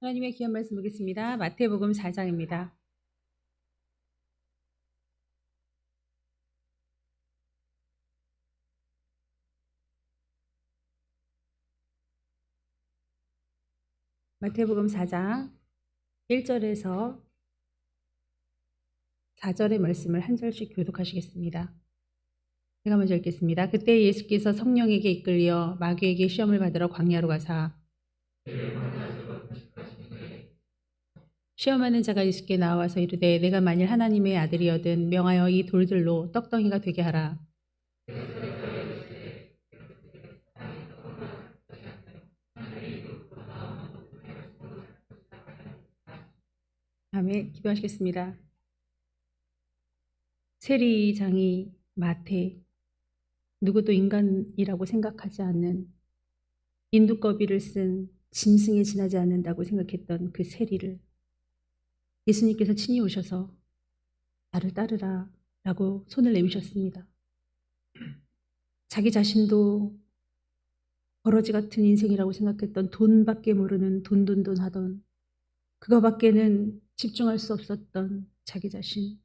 하나님의 귀한 말씀 보겠습니다. 마태복음 4장입니다. 마태복음 4장 1절에서 4절의 말씀을 한 절씩 교독하시겠습니다. 제가 먼저 읽겠습니다. 그때 예수께서 성령에게 이끌려 마귀에게 시험을 받으러 광야로 가사 시험하는 자가 예수께 나와서 이르되 내가 만일 하나님의 아들이거든 명하여 이 돌들로 떡덩이가 되게 하라. 다음에 기도하시겠습니다. 세리장이 마태, 누구도 인간이라고 생각하지 않는 인두꺼비를 쓴 짐승에 지나지 않는다고 생각했던 그 세리를 예수님께서 친히 오셔서 나를 따르라 라고 손을 내미셨습니다. 자기 자신도 버러지 같은 인생이라고 생각했던 돈밖에 모르는 돈 하던 그거밖에는 집중할 수 없었던 자기 자신,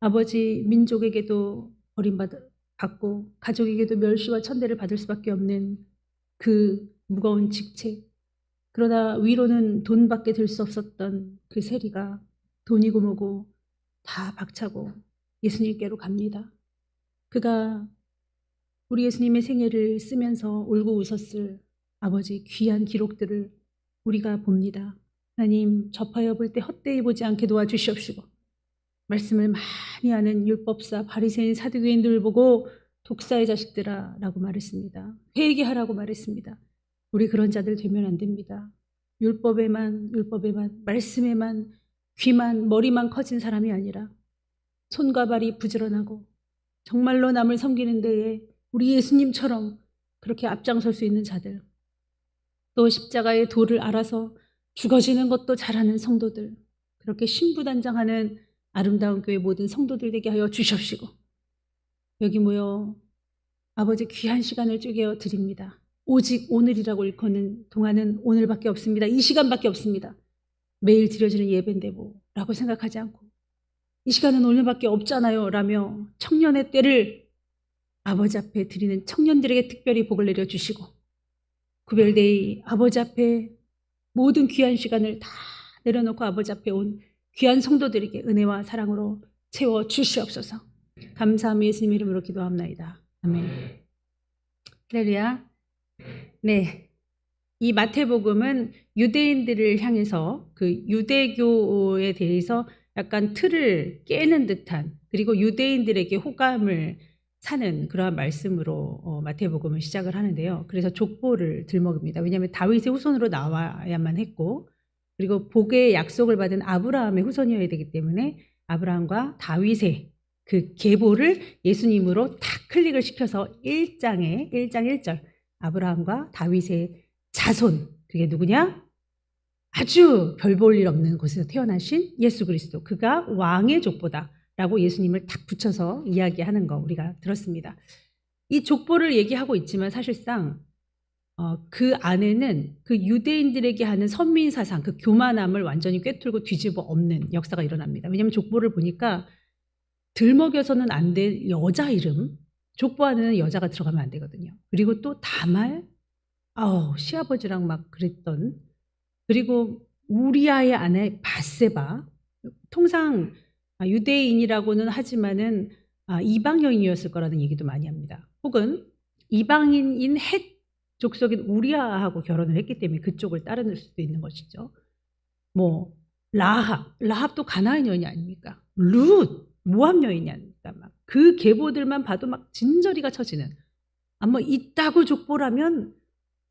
아버지 민족에게도 버림받고 가족에게도 멸시와 천대를 받을 수밖에 없는 그 무거운 직책, 그러나 위로는 돈밖에 들 수 없었던 그 세리가 돈이고 뭐고 다 박차고 예수님께로 갑니다. 그가 우리 예수님의 생애를 쓰면서 울고 웃었을 아버지 귀한 기록들을 우리가 봅니다. 하나님, 접하여 볼 때 헛되이 보지 않게 도와주시옵시고 말씀을 많이 아는 율법사 바리새인 사두개인들을 보고 독사의 자식들아 라고 말했습니다. 회개하라고 말했습니다. 우리 그런 자들 되면 안 됩니다. 율법에만 말씀에만 귀만 머리만 커진 사람이 아니라 손과 발이 부지런하고 정말로 남을 섬기는 데에 우리 예수님처럼 그렇게 앞장설 수 있는 자들, 또 십자가의 도를 알아서 죽어지는 것도 잘하는 성도들, 그렇게 신부단장하는 아름다운 교회 모든 성도들 되게 하여 주시옵시고 여기 모여 아버지 귀한 시간을 쪼개어 드립니다. 오직 오늘이라고 일컫는 동안은 오늘밖에 없습니다. 이 시간밖에 없습니다. 매일 드려지는 예배인데 뭐라고 생각하지 않고 이 시간은 오늘밖에 없잖아요 라며 청년의 때를 아버지 앞에 드리는 청년들에게 특별히 복을 내려주시고 구별데이 아버지 앞에 모든 귀한 시간을 다 내려놓고 아버지 앞에 온 귀한 성도들에게 은혜와 사랑으로 채워 주시옵소서. 감사함 예수님 이름으로 기도합나이다. 아멘. 할렐루야. 네, 이 마태복음은 유대인들을 향해서 그 유대교에 대해서 약간 틀을 깨는 듯한, 그리고 유대인들에게 호감을 사는 그러한 말씀으로 마태복음을 시작을 하는데요. 그래서 족보를 들먹입니다. 왜냐하면 다윗의 후손으로 나와야만 했고, 그리고 복의 약속을 받은 아브라함의 후손이어야 되기 때문에 아브라함과 다윗의 그 계보를 예수님으로 탁 클릭을 시켜서 1장 1절 아브라함과 다윗의 자손, 그게 누구냐? 아주 별 볼 일 없는 곳에서 태어나신 예수 그리스도, 그가 왕의 족보다 라고 예수님을 탁 붙여서 이야기하는 거 우리가 들었습니다. 이 족보를 얘기하고 있지만 사실상 그 안에는 그 유대인들에게 하는 선민 사상, 그 교만함을 완전히 꿰뚫고 뒤집어 엎는 역사가 일어납니다. 왜냐하면 족보를 보니까 들먹여서는 안 될 여자 이름, 족보 안에는 여자가 들어가면 안 되거든요. 그리고 또 다말, 시아버지랑 막 그랬던, 그리고 우리아의 아내 밧세바, 통상 유대인이라고는 하지만은 이방 여인이었을 거라는 얘기도 많이 합니다. 혹은 이방인인 헷 족속인 우리아하고 결혼을 했기 때문에 그쪽을 따르는 수도 있는 것이죠. 뭐 라합도 가나안 여인이 아닙니까? 룻 모압 여인이 아닙니까? 막 그 계보들만 봐도 막 진저리가 쳐지는, 아마 있다고 족보라면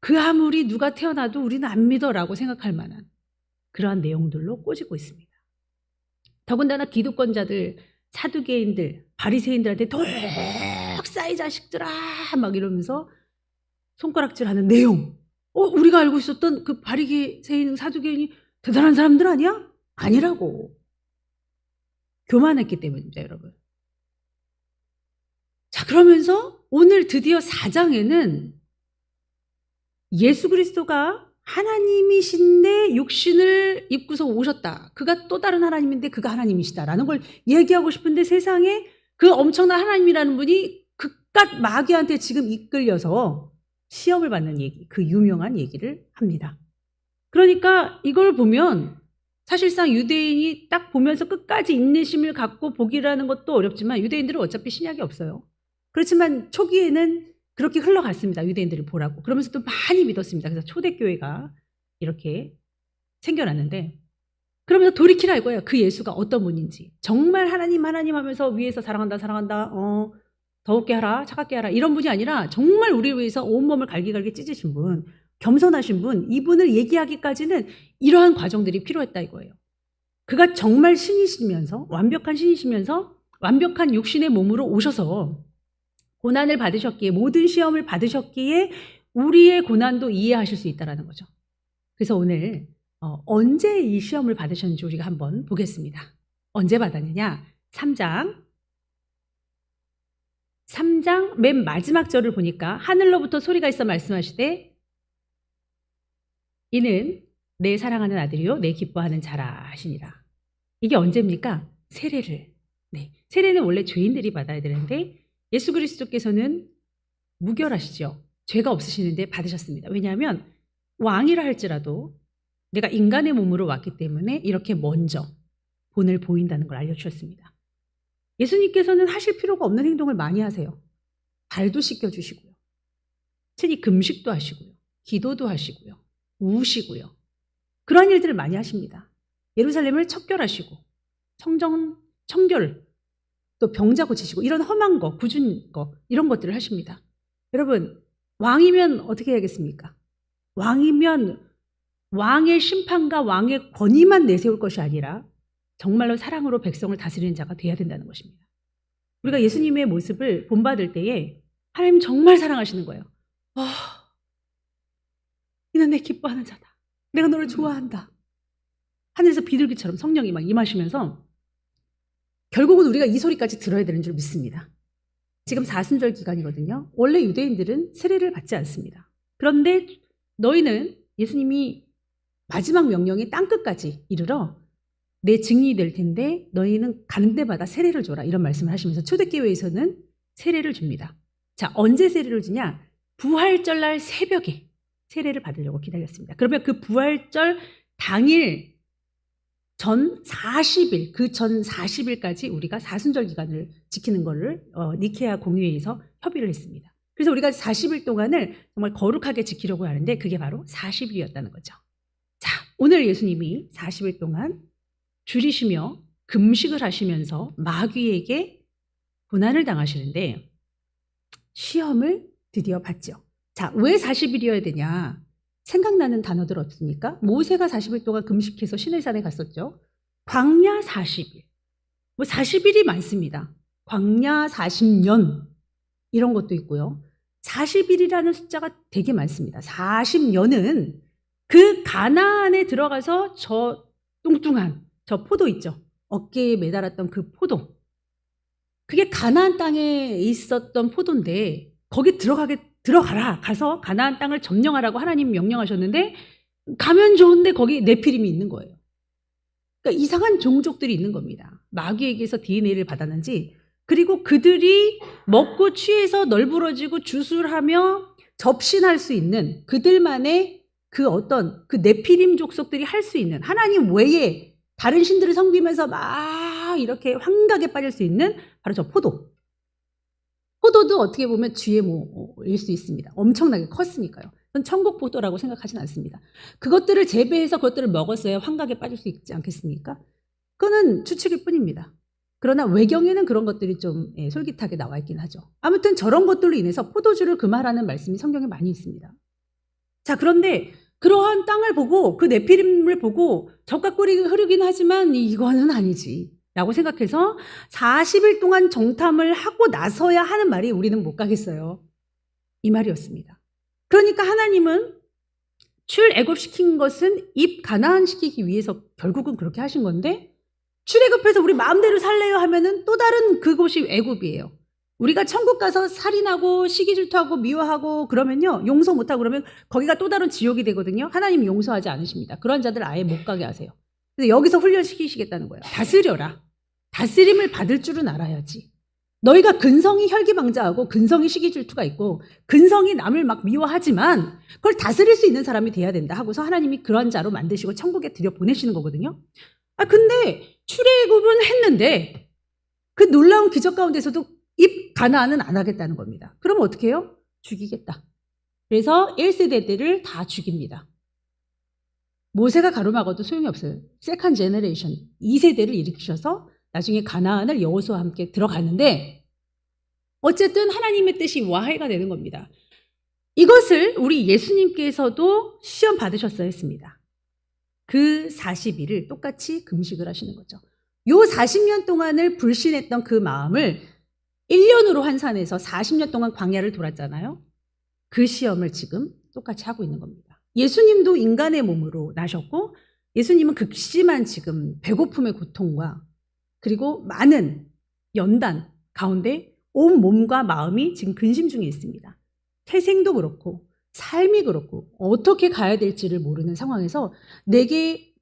그 아무리 누가 태어나도 우리는 안 믿어라고 생각할 만한 그러한 내용들로 꼬지고 있습니다. 더군다나 기득권자들, 사두개인들, 바리새인들한테 독사의 자식들아 막 이러면서 손가락질하는 내용. 우리가 알고 있었던 그 바리새인, 사두개인이 대단한 사람들 아니야? 아니라고. 교만했기 때문입니다, 여러분. 자, 그러면서 오늘 드디어 4장에는 예수 그리스도가 하나님이신데 육신을 입고서 오셨다. 그가 또 다른 하나님인데 그가 하나님이시다라는 걸 얘기하고 싶은데 세상에 그 엄청난 하나님이라는 분이 그깟 마귀한테 지금 이끌려서 시험을 받는 얘기, 그 유명한 얘기를 합니다. 그러니까 이걸 보면 사실상 유대인이 딱 보면서 끝까지 인내심을 갖고 보기라는 것도 어렵지만 유대인들은 어차피 신약이 없어요. 그렇지만 초기에는 그렇게 흘러갔습니다. 유대인들을 보라고. 그러면서 또 많이 믿었습니다. 그래서 초대교회가 이렇게 생겨났는데 그러면서 돌이키라 이거예요. 그 예수가 어떤 분인지. 정말 하나님 하나님 하면서 위에서 사랑한다 사랑한다 더욱게 하라 차갑게 하라 이런 분이 아니라 정말 우리를 위해서 온몸을 갈기갈기 찢으신 분, 겸손하신 분, 이분을 얘기하기까지는 이러한 과정들이 필요했다 이거예요. 그가 정말 신이시면서 완벽한 신이시면서 완벽한 육신의 몸으로 오셔서 고난을 받으셨기에 모든 시험을 받으셨기에 우리의 고난도 이해하실 수 있다는 거죠. 그래서 오늘 언제 이 시험을 받으셨는지 우리가 한번 보겠습니다. 언제 받았느냐? 3장 맨 마지막 절을 보니까 하늘로부터 소리가 있어 말씀하시되 이는 내 사랑하는 아들이요 내 기뻐하는 자라 하시니라. 이게 언제입니까? 세례를. 네, 세례는 원래 죄인들이 받아야 되는데 예수 그리스도께서는 무결하시죠. 죄가 없으시는데 받으셨습니다. 왜냐하면 왕이라 할지라도 내가 인간의 몸으로 왔기 때문에 이렇게 먼저 본을 보인다는 걸 알려주셨습니다. 예수님께서는 하실 필요가 없는 행동을 많이 하세요. 발도 씻겨주시고요. 친히 금식도 하시고요. 기도도 하시고요. 우시고요. 그러한 일들을 많이 하십니다. 예루살렘을 척결하시고 청결, 또 병자 고치시고 이런 험한 거, 굳은 거 이런 것들을 하십니다. 여러분 왕이면 어떻게 해야겠습니까? 왕이면 왕의 심판과 왕의 권위만 내세울 것이 아니라 정말로 사랑으로 백성을 다스리는 자가 돼야 된다는 것입니다. 우리가 예수님의 모습을 본받을 때에 하나님 정말 사랑하시는 거예요. 이는 내 기뻐하는 자다. 내가 너를 좋아한다. 하늘에서 비둘기처럼 성령이 막 임하시면서 결국은 우리가 이 소리까지 들어야 되는 줄 믿습니다. 지금 사순절 기간이거든요. 원래 유대인들은 세례를 받지 않습니다. 그런데 너희는 예수님이 마지막 명령이 땅끝까지 이르러 내 증인이 될 텐데 너희는 가는 데마다 세례를 줘라 이런 말씀을 하시면서 초대교회에서는 세례를 줍니다. 자, 언제 세례를 주냐? 부활절날 새벽에 세례를 받으려고 기다렸습니다. 그러면 그 부활절 당일 전 40일, 그 전 40일까지 우리가 사순절 기간을 지키는 거를 니케아 공의회에서 협의를 했습니다. 그래서 우리가 40일 동안을 정말 거룩하게 지키려고 하는데 그게 바로 40일이었다는 거죠. 자, 오늘 예수님이 40일 동안 줄이시며 금식을 하시면서 마귀에게 고난을 당하시는데 시험을 드디어 받죠. 자, 왜 40일이어야 되냐? 생각나는 단어들 없습니까? 모세가 40일 동안 금식해서 시내산에 갔었죠. 광야 40일. 뭐 40일이 많습니다. 광야 40년 이런 것도 있고요. 40일이라는 숫자가 되게 많습니다. 40년은 그 가나안에 들어가서 저 뚱뚱한 저 포도 있죠. 어깨에 매달았던 그 포도. 그게 가나안 땅에 있었던 포도인데 거기 들어가라. 가서 가나안 땅을 점령하라고 하나님 명령하셨는데 가면 좋은데 거기 네피림이 있는 거예요. 그러니까 이상한 종족들이 있는 겁니다. 마귀에게서 DNA를 받았는지 그리고 그들이 먹고 취해서 널브러지고 주술하며 접신할 수 있는 그들만의 그 어떤 그 네피림 족속들이 할 수 있는 하나님 외에 다른 신들을 섬기면서 막 이렇게 환각에 빠질 수 있는 바로 저 포도. 포도도 어떻게 보면 GMO일 수 있습니다. 엄청나게 컸으니까요. 전 천국 포도라고 생각하진 않습니다. 그것들을 재배해서 그것들을 먹었어야 환각에 빠질 수 있지 않겠습니까? 그거는 추측일 뿐입니다. 그러나 외경에는 그런 것들이 좀 솔깃하게 나와 있긴 하죠. 아무튼 저런 것들로 인해서 포도주를 금하라는 말씀이 성경에 많이 있습니다. 자, 그런데 그러한 땅을 보고 그 네피림을 보고 젖과 꿀이 흐르긴 하지만 이거는 아니지 라고 생각해서 40일 동안 정탐을 하고 나서야 하는 말이 우리는 못 가겠어요. 이 말이었습니다. 그러니까 하나님은 출애굽시킨 것은 입 가나안시키기 위해서 결국은 그렇게 하신 건데 출애굽해서 우리 마음대로 살래요 하면은 또 다른 그곳이 애굽이에요. 우리가 천국 가서 살인하고 시기질투하고 미워하고 그러면요, 용서 못하고 그러면 거기가 또 다른 지옥이 되거든요. 하나님 용서하지 않으십니다. 그런 자들 아예 못 가게 하세요. 그래서 여기서 훈련시키시겠다는 거예요. 다스려라. 다스림을 받을 줄은 알아야지. 너희가 근성이 혈기방자하고 근성이 시기질투가 있고 근성이 남을 막 미워하지만 그걸 다스릴 수 있는 사람이 돼야 된다 하고서 하나님이 그런 자로 만드시고 천국에 들여보내시는 거거든요. 근데 출애굽은 했는데 그 놀라운 기적 가운데서도 입 가나안은 안 하겠다는 겁니다. 그럼 어떻게 해요? 죽이겠다. 그래서 1세대들을 다 죽입니다. 모세가 가로막아도 소용이 없어요. 세컨 제너레이션 2세대를 일으키셔서 나중에 가나안을 여호수아와 함께 들어가는데 어쨌든 하나님의 뜻이 와해가 되는 겁니다. 이것을 우리 예수님께서도 시험 받으셨어야 했습니다. 그 40일을 똑같이 금식을 하시는 거죠. 요 40년 동안을 불신했던 그 마음을 1년으로 환산해서 40년 동안 광야를 돌았잖아요. 그 시험을 지금 똑같이 하고 있는 겁니다. 예수님도 인간의 몸으로 나셨고 예수님은 극심한 지금 배고픔의 고통과 그리고 많은 연단 가운데 온 몸과 마음이 지금 근심 중에 있습니다. 태생도 그렇고 삶이 그렇고 어떻게 가야 될지를 모르는 상황에서 내게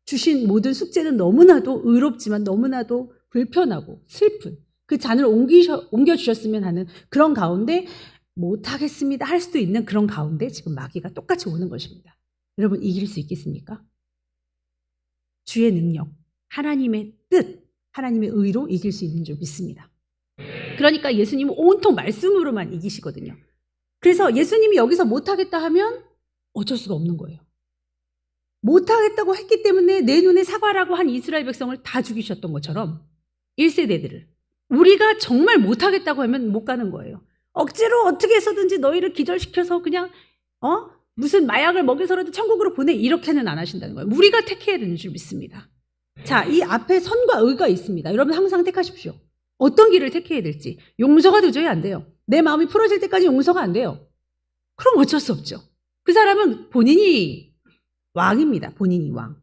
주신 모든 숙제는 너무나도 의롭지만 너무나도 불편하고 슬픈 그 잔을 옮겨주셨으면 하는 그런 가운데 못하겠습니다 할 수도 있는 그런 가운데 지금 마귀가 똑같이 오는 것입니다. 여러분 이길 수 있겠습니까? 주의 능력, 하나님의 뜻, 하나님의 의로 이길 수 있는 줄 믿습니다. 그러니까 예수님은 온통 말씀으로만 이기시거든요. 그래서 예수님이 여기서 못하겠다 하면 어쩔 수가 없는 거예요. 못하겠다고 했기 때문에 내 눈에 사과라고 한 이스라엘 백성을 다 죽이셨던 것처럼 1세대들을 우리가 정말 못하겠다고 하면 못 가는 거예요. 억지로 어떻게 해서든지 너희를 기절시켜서 그냥 무슨 마약을 먹여서라도 천국으로 보내 이렇게는 안 하신다는 거예요. 우리가 택해야 되는 줄 믿습니다. 자, 이 앞에 선과 의가 있습니다. 여러분 항상 택하십시오. 어떤 길을 택해야 될지. 용서가 도저히 안 돼요. 내 마음이 풀어질 때까지 용서가 안 돼요. 그럼 어쩔 수 없죠. 그 사람은 본인이 왕입니다. 본인이 왕.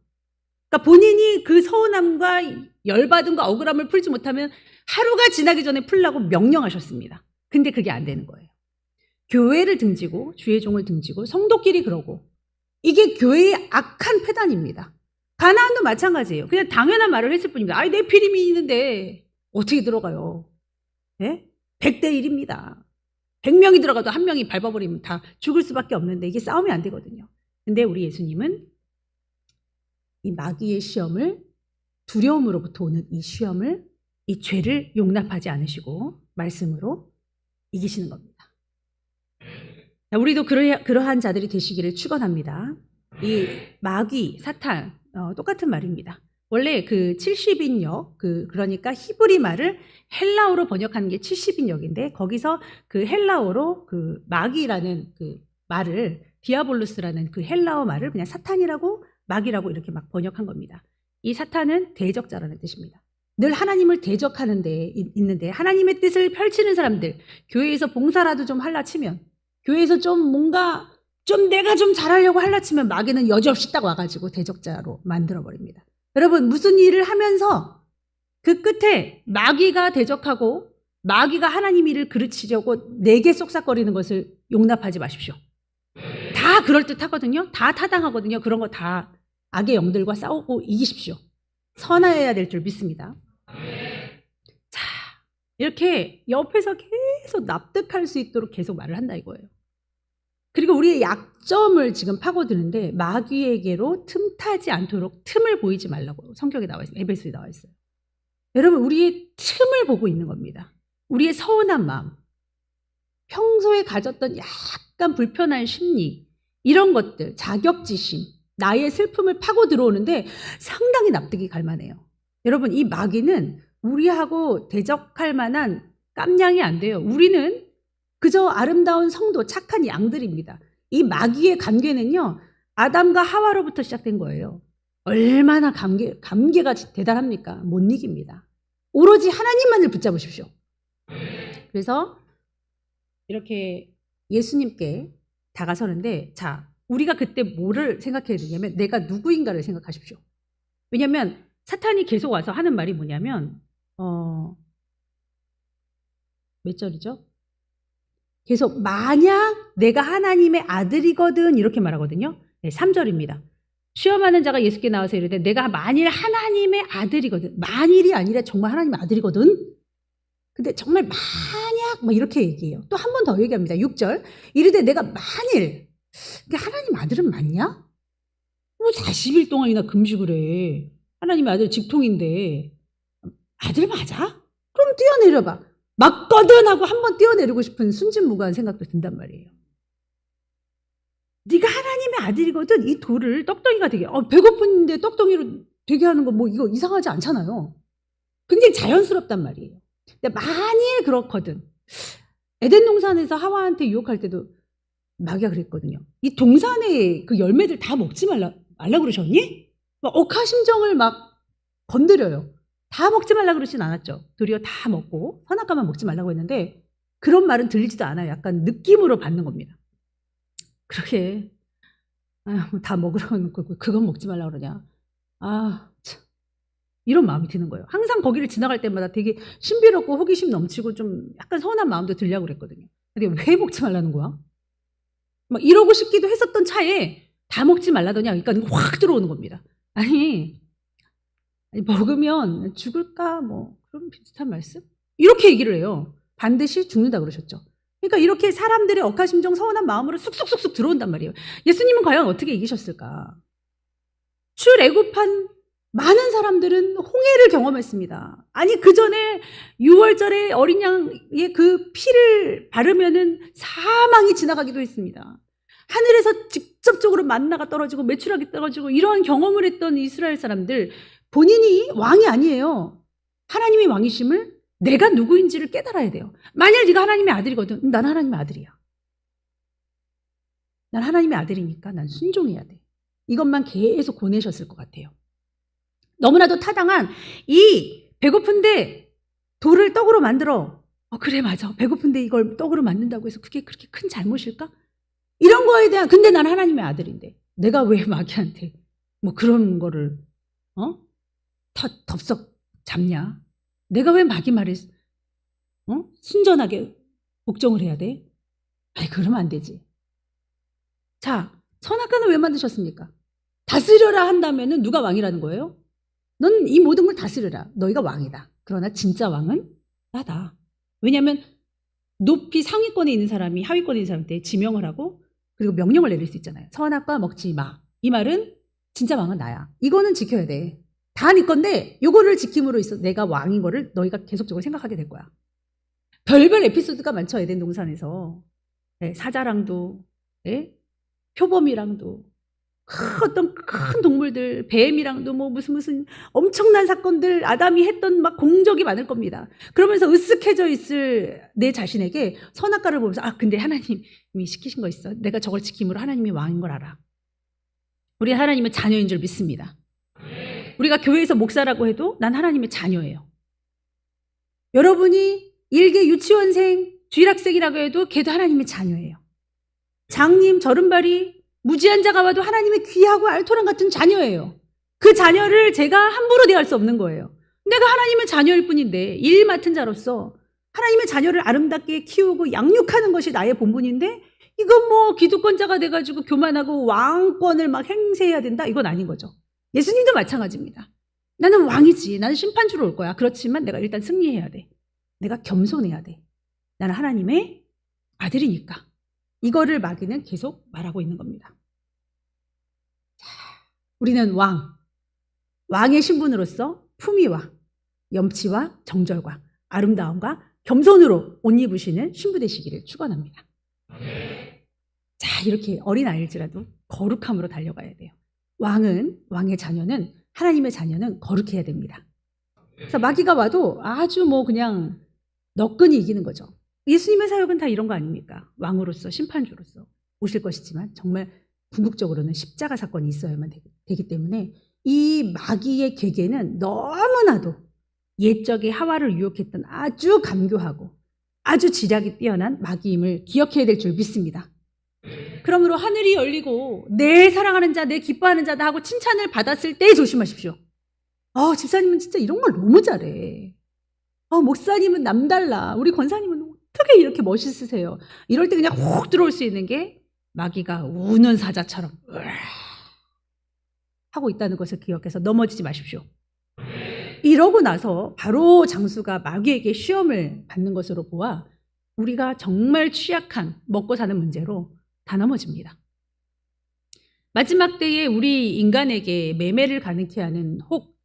그러니까 본인이 그 서운함과 열받음과 억울함을 풀지 못하면 하루가 지나기 전에 풀라고 명령하셨습니다. 근데 그게 안 되는 거예요. 교회를 등지고 주의 종을 등지고 성도끼리 그러고 이게 교회의 악한 패단입니다. 가나안도 마찬가지예요. 그냥 당연한 말을 했을 뿐입니다. 내 피림이 있는데 어떻게 들어가요? 예? 100대 1입니다. 100명이 들어가도 한 명이 밟아버리면 다 죽을 수밖에 없는데 이게 싸움이 안 되거든요. 근데 우리 예수님은 이 마귀의 시험을 두려움으로부터 오는 이 시험을 이 죄를 용납하지 않으시고 말씀으로 이기시는 겁니다. 우리도 그러한 자들이 되시기를 축원합니다. 이 마귀, 사탄 똑같은 말입니다. 원래 그 70인역 그러니까 히브리 말을 헬라어로 번역하는 게 70인역인데 거기서 그 헬라어로 그 마귀라는 그 말을 디아볼루스라는 그 헬라어 말을 그냥 사탄이라고 마귀라고 이렇게 막 번역한 겁니다. 이 사탄은 대적자라는 뜻입니다. 늘 하나님을 대적하는 데 있는데 하나님의 뜻을 펼치는 사람들, 교회에서 봉사라도 좀 할라 치면 교회에서 좀 뭔가 좀 내가 좀 잘하려고 할라 치면 마귀는 여지없이 딱 와가지고 대적자로 만들어버립니다. 여러분 무슨 일을 하면서 그 끝에 마귀가 대적하고 마귀가 하나님 일을 그르치려고 내게 쏙싹거리는 것을 용납하지 마십시오. 다 그럴듯하거든요. 다 타당하거든요. 그런 거 다 악의 영들과 싸우고 이기십시오. 선하여야 될 줄 믿습니다. 자, 이렇게 옆에서 계속 납득할 수 있도록 계속 말을 한다 이거예요. 그리고 우리의 약점을 지금 파고드는데 마귀에게로 틈타지 않도록 틈을 보이지 말라고 성경에 나와 있어요. 에베소에 나와 있어요. 여러분 우리의 틈을 보고 있는 겁니다. 우리의 서운한 마음, 평소에 가졌던 약간 불편한 심리 이런 것들, 자격지심, 나의 슬픔을 파고 들어오는데 상당히 납득이 갈 만해요. 여러분 이 마귀는 우리하고 대적할 만한 깜냥이 안 돼요. 우리는 그저 아름다운 성도, 착한 양들입니다. 이 마귀의 관계는요, 아담과 하와로부터 시작된 거예요. 얼마나 관계가 대단합니까? 못 이깁니다. 오로지 하나님만을 붙잡으십시오. 그래서 이렇게 예수님께 다가서는데, 자, 우리가 그때 뭐를 생각해야 되냐면, 내가 누구인가를 생각하십시오. 왜냐면, 사탄이 계속 와서 하는 말이 뭐냐면, 몇 절이죠? 계속 만약 내가 하나님의 아들이거든 이렇게 말하거든요. 네, 3절입니다. 시험하는 자가 예수께 나와서 이르되 내가 만일 하나님의 아들이거든. 만일이 아니라 정말 하나님의 아들이거든. 근데 정말 만약 막 이렇게 얘기해요. 또 한 번 더 얘기합니다. 6절. 이르되 내가 만일 하나님 아들은 맞냐? 뭐 40일 동안이나 금식을 해. 하나님의 아들 직통인데 아들 맞아? 그럼 뛰어내려봐. 맞거든 하고 한 번 뛰어내리고 싶은 순진무구한 생각도 든단 말이에요. 네가 하나님의 아들이거든. 이 돌을 떡덩이가 되게 배고픈데 떡덩이로 되게 하는 거 뭐 이거 이상하지 않잖아요. 굉장히 자연스럽단 말이에요. 근데 만일 그렇거든. 에덴 동산에서 하와한테 유혹할 때도 마귀가 그랬거든요. 이 동산의 그 열매들 다 먹지 말라 그러셨니? 막 억하심정을 막 건드려요. 다 먹지 말라 그러진 않았죠. 도리어 다 먹고 선악과만 먹지 말라고 했는데 그런 말은 들리지도 않아요. 약간 느낌으로 받는 겁니다. 그렇게 다 먹으라고 해놓고 그건 먹지 말라고 그러냐. 참. 이런 마음이 드는 거예요. 항상 거기를 지나갈 때마다 되게 신비롭고 호기심 넘치고 좀 약간 서운한 마음도 들려고 그랬거든요. 근데 왜 먹지 말라는 거야? 막 이러고 싶기도 했었던 차에 다 먹지 말라더냐. 그러니까 확 들어오는 겁니다. 아니 먹으면 죽을까 뭐 그런 비슷한 말씀? 이렇게 얘기를 해요. 반드시 죽는다 그러셨죠. 그러니까 이렇게 사람들의 억하심정 서운한 마음으로 쑥쑥쑥쑥 들어온단 말이에요. 예수님은 과연 어떻게 이기셨을까? 출애굽한 많은 사람들은 홍해를 경험했습니다. 아니 그 전에 6월절에 어린 양의 그 피를 바르면은 사망이 지나가기도 했습니다. 하늘에서 직접적으로 만나가 떨어지고 메추라기 떨어지고 이러한 경험을 했던 이스라엘 사람들 본인이 왕이 아니에요. 하나님의 왕이심을 내가 누구인지를 깨달아야 돼요. 만약 네가 하나님의 아들이거든. 난 하나님의 아들이야. 난 하나님의 아들이니까 난 순종해야 돼. 이것만 계속 고내셨을 것 같아요. 너무나도 타당한 이 배고픈데 돌을 떡으로 만들어. 그래 맞아. 배고픈데 이걸 떡으로 만든다고 해서 그게 그렇게 큰 잘못일까? 이런 거에 대한 근데 난 하나님의 아들인데 내가 왜 마귀한테 뭐 그런 거를 덥석 잡냐? 내가 왜 마귀 말에 순전하게 복종을 해야 돼? 아니 그러면 안 되지. 자, 선악과는 왜 만드셨습니까? 다스려라 한다면은 누가 왕이라는 거예요? 넌 이 모든 걸 다스려라. 너희가 왕이다. 그러나 진짜 왕은 나다. 왜냐하면 높이 상위권에 있는 사람이 하위권에 있는 사람한테 지명을 하고 그리고 명령을 내릴 수 있잖아요. 선악과 먹지 마. 이 말은 진짜 왕은 나야. 이거는 지켜야 돼. 다 네 건데 요거를 지킴으로 있어 내가 왕인 거를 너희가 계속적으로 생각하게 될 거야. 별별 에피소드가 많죠. 에덴 동산에서. 네, 사자랑도 네? 표범이랑도 어떤 큰 동물들 뱀이랑도 뭐 무슨 엄청난 사건들 아담이 했던 막 공적이 많을 겁니다. 그러면서 으쓱해져 있을 내 자신에게 선악과를 보면서 근데 하나님이 시키신 거 있어. 내가 저걸 지킴으로 하나님이 왕인 걸 알아. 우리 하나님은 자녀인 줄 믿습니다. 우리가 교회에서 목사라고 해도 난 하나님의 자녀예요. 여러분이 일개 유치원생 주일학생이라고 해도 걔도 하나님의 자녀예요. 장님 절음발이 무지한 자가 와도 하나님의 귀하고 알토란 같은 자녀예요. 그 자녀를 제가 함부로 대할 수 없는 거예요. 내가 하나님의 자녀일 뿐인데 일 맡은 자로서 하나님의 자녀를 아름답게 키우고 양육하는 것이 나의 본분인데 이건 뭐 기득권자가 돼가지고 교만하고 왕권을 막 행세해야 된다? 이건 아닌 거죠. 예수님도 마찬가지입니다. 나는 왕이지. 나는 심판주로 올 거야. 그렇지만 내가 일단 승리해야 돼. 내가 겸손해야 돼. 나는 하나님의 아들이니까. 이거를 마귀는 계속 말하고 있는 겁니다. 자, 우리는 왕의 신분으로서 품위와 염치와 정절과 아름다움과 겸손으로 옷 입으시는 신부 되시기를 축원합니다. 자, 이렇게 어린아이일지라도 거룩함으로 달려가야 돼요. 왕의 자녀는 하나님의 자녀는 거룩해야 됩니다. 그래서 마귀가 와도 아주 뭐 그냥 너끈히 이기는 거죠. 예수님의 사역은 다 이런 거 아닙니까? 왕으로서 심판주로서 오실 것이지만 정말 궁극적으로는 십자가 사건이 있어야만 되기 때문에 이 마귀의 계계는 너무나도 옛적에 하와를 유혹했던 아주 감교하고 아주 지략이 뛰어난 마귀임을 기억해야 될 줄 믿습니다. 그러므로 하늘이 열리고 내 사랑하는 자, 내 기뻐하는 자다 하고 칭찬을 받았을 때 조심하십시오. 집사님은 진짜 이런 걸 너무 잘해. 목사님은 남달라. 우리 권사님은 어떻게 이렇게 멋있으세요? 이럴 때 그냥 훅 들어올 수 있는 게 마귀가 우는 사자처럼 하고 있다는 것을 기억해서 넘어지지 마십시오. 이러고 나서 바로 장수가 마귀에게 시험을 받는 것으로 보아 우리가 정말 취약한 먹고 사는 문제로 다 넘어집니다. 마지막 때에 우리 인간에게 매매를 가능케 하는 혹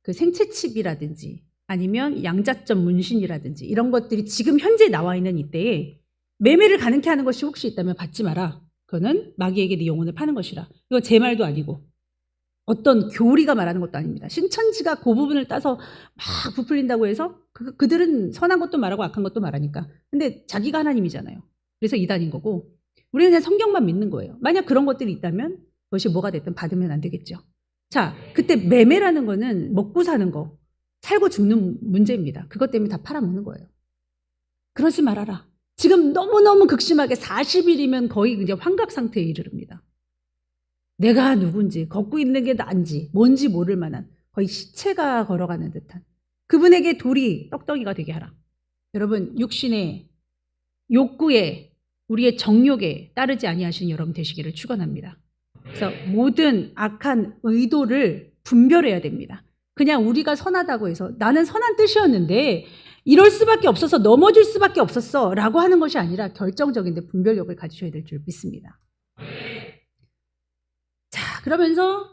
그 생체칩이라든지 아니면 양자점 문신이라든지 이런 것들이 지금 현재 나와 있는 이때에 매매를 가능케 하는 것이 혹시 있다면 받지 마라. 그거는 마귀에게 네 영혼을 파는 것이라. 이거 제 말도 아니고 어떤 교리가 말하는 것도 아닙니다. 신천지가 그 부분을 따서 막 부풀린다고 해서 그들은 선한 것도 말하고 악한 것도 말하니까. 근데 자기가 하나님이잖아요. 그래서 이단인 거고 우리는 그냥 성경만 믿는 거예요. 만약 그런 것들이 있다면 그것이 뭐가 됐든 받으면 안 되겠죠. 자, 그때 매매라는 거는 먹고 사는 거, 살고 죽는 문제입니다. 그것 때문에 다 팔아먹는 거예요. 그러지 말아라. 지금 너무너무 극심하게 40일이면 거의 이제 환각 상태에 이르릅니다. 내가 누군지, 걷고 있는 게 난지, 뭔지 모를 만한 거의 시체가 걸어가는 듯한 그분에게 돌이 떡덩이가 되게 하라. 여러분, 육신의 욕구에 우리의 정욕에 따르지 아니하시는 여러분 되시기를 축원합니다. 그래서 모든 악한 의도를 분별해야 됩니다. 그냥 우리가 선하다고 해서 나는 선한 뜻이었는데 이럴 수밖에 없어서 넘어질 수밖에 없었어 라고 하는 것이 아니라 결정적인데 분별력을 가지셔야 될 줄 믿습니다. 자, 그러면서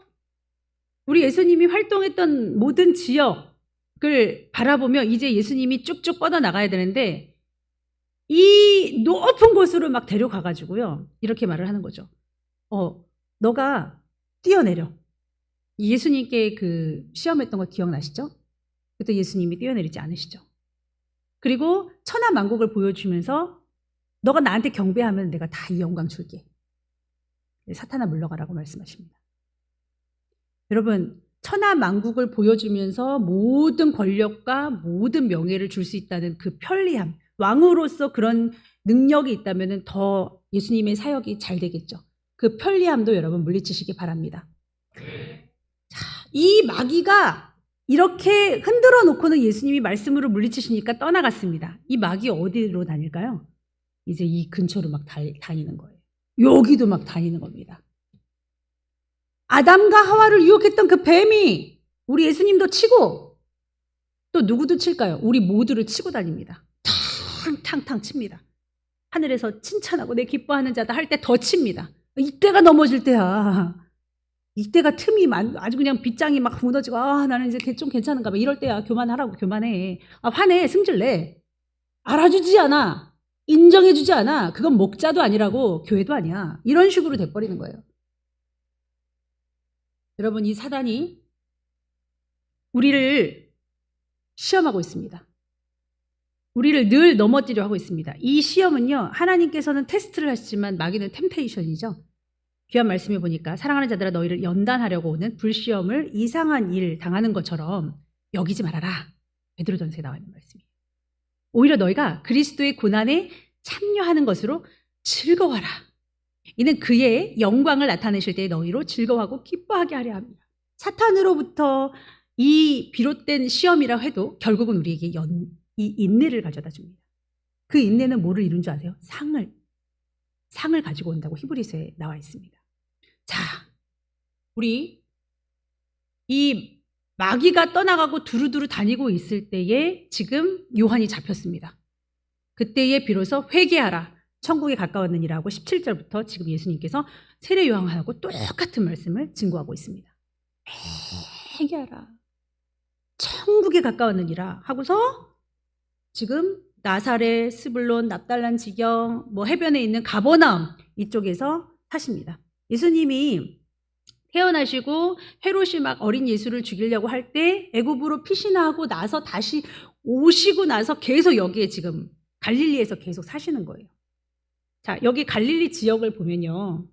우리 예수님이 활동했던 모든 지역을 바라보며 이제 예수님이 쭉쭉 뻗어나가야 되는데 이 높은 곳으로 막 데려가가지고요. 이렇게 말을 하는 거죠. 너가 뛰어내려. 예수님께 그 시험했던 거 기억나시죠? 그때 예수님이 뛰어내리지 않으시죠. 그리고 천하만국을 보여주면서 너가 나한테 경배하면 내가 다 이 영광 줄게. 사탄아 물러가라고 말씀하십니다. 여러분, 천하만국을 보여주면서 모든 권력과 모든 명예를 줄 수 있다는 그 편리함, 왕으로서 그런 능력이 있다면 더 예수님의 사역이 잘 되겠죠. 그 편리함도 여러분 물리치시기 바랍니다. 자, 이 마귀가 이렇게 흔들어 놓고는 예수님이 말씀으로 물리치시니까 떠나갔습니다. 이 마귀 어디로 다닐까요? 이제 이 근처로 막 다니는 거예요. 여기도 막 다니는 겁니다. 아담과 하와를 유혹했던 그 뱀이 우리 예수님도 치고 또 누구도 칠까요? 우리 모두를 치고 다닙니다. 탕탕탕 칩니다. 하늘에서 칭찬하고 내 기뻐하는 자다 할 때 더 칩니다. 이때가 넘어질 때야. 이때가 틈이 아주 그냥 빗장이 막 무너지고 나는 이제 좀 괜찮은가 봐. 이럴 때야 교만하라고 교만해. 화내 승질내. 알아주지 않아. 인정해주지 않아. 그건 목자도 아니라고 교회도 아니야. 이런 식으로 돼버리는 거예요. 여러분 이 사단이 우리를 시험하고 있습니다. 우리를 늘 넘어뜨려 하고 있습니다. 이 시험은요. 하나님께서는 테스트를 하시지만 마귀는 템테이션이죠. 귀한 말씀해 보니까 사랑하는 자들아 너희를 연단하려고 오는 불시험을 이상한 일 당하는 것처럼 여기지 말아라. 베드로전서에 나와 있는 말씀이에요. 오히려 너희가 그리스도의 고난에 참여하는 것으로 즐거워라. 이는 그의 영광을 나타내실 때 너희로 즐거워하고 기뻐하게 하려 합니다. 사탄으로부터 이 비롯된 시험이라 해도 결국은 우리에게 이 인내를 가져다 줍니다. 그 인내는 뭐를 이룬 줄 아세요? 상을 가지고 온다고 히브리서에 나와 있습니다. 자, 우리 이 마귀가 떠나가고 두루두루 다니고 있을 때에 지금 요한이 잡혔습니다. 그때에 비로소 회개하라. 천국에 가까웠느니라 하고 17절부터 지금 예수님께서 세례 요한하고 똑같은 말씀을 증거하고 있습니다. 회개하라. 천국에 가까웠느니라 하고서 지금 나사렛, 스불론, 납달란 지경, 해변에 있는 가버나움 이쪽에서 사십니다. 예수님이 태어나시고 헤롯이 막 어린 예수를 죽이려고 할 때 애굽으로 피신하고 나서 다시 오시고 나서 계속 여기에 지금 갈릴리에서 계속 사시는 거예요. 자, 여기 갈릴리 지역을 보면요.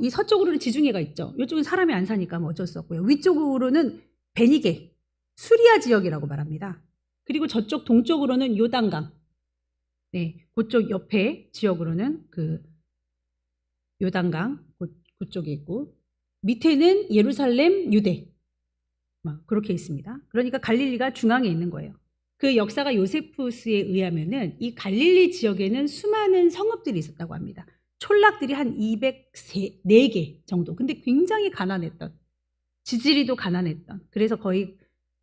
이 서쪽으로는 지중해가 있죠. 이쪽은 사람이 안 사니까 어쩔 수 없고요. 위쪽으로는 베니게, 수리아 지역이라고 말합니다. 그리고 저쪽 동쪽으로는 요단강. 네, 그쪽 옆에 지역으로는 그 요단강 그쪽에 있고 밑에는 예루살렘, 유대. 막 그렇게 있습니다. 그러니까 갈릴리가 중앙에 있는 거예요. 그 역사가 요세푸스에 의하면은 이 갈릴리 지역에는 수많은 성읍들이 있었다고 합니다. 촌락들이 한 204개 정도. 근데 굉장히 가난했던, 지지리도 가난했던, 그래서 거의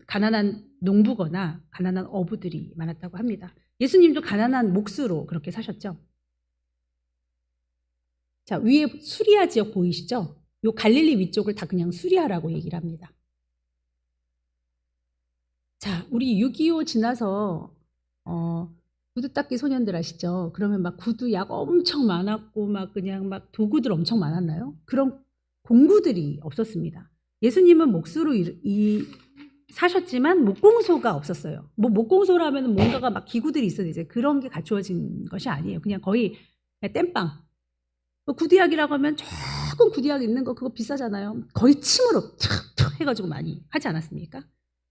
가난한 농부거나 가난한 어부들이 많았다고 합니다. 예수님도 가난한 몫으로 그렇게 사셨죠. 자, 위에 수리아 지역 보이시죠? 요 갈릴리 위쪽을 다 그냥 수리아라고 얘기를 합니다. 자, 우리 6.25 지나서 구두 닦기 소년들 아시죠? 그러면 막 구두약 엄청 많았고 막 그냥 막 도구들 엄청 많았나요? 그런 공구들이 없었습니다. 예수님은 몫으로 사셨지만 목공소가 없었어요. 뭐 목공소라면 뭔가가 막 기구들이 있어야 되죠. 그런 게 갖추어진 것이 아니에요. 그냥 거의 땜빵. 구두약이라고 하면 조금 구두약 있는 거 그거 비싸잖아요. 거의 침으로 툭툭 해가지고 많이 하지 않았습니까?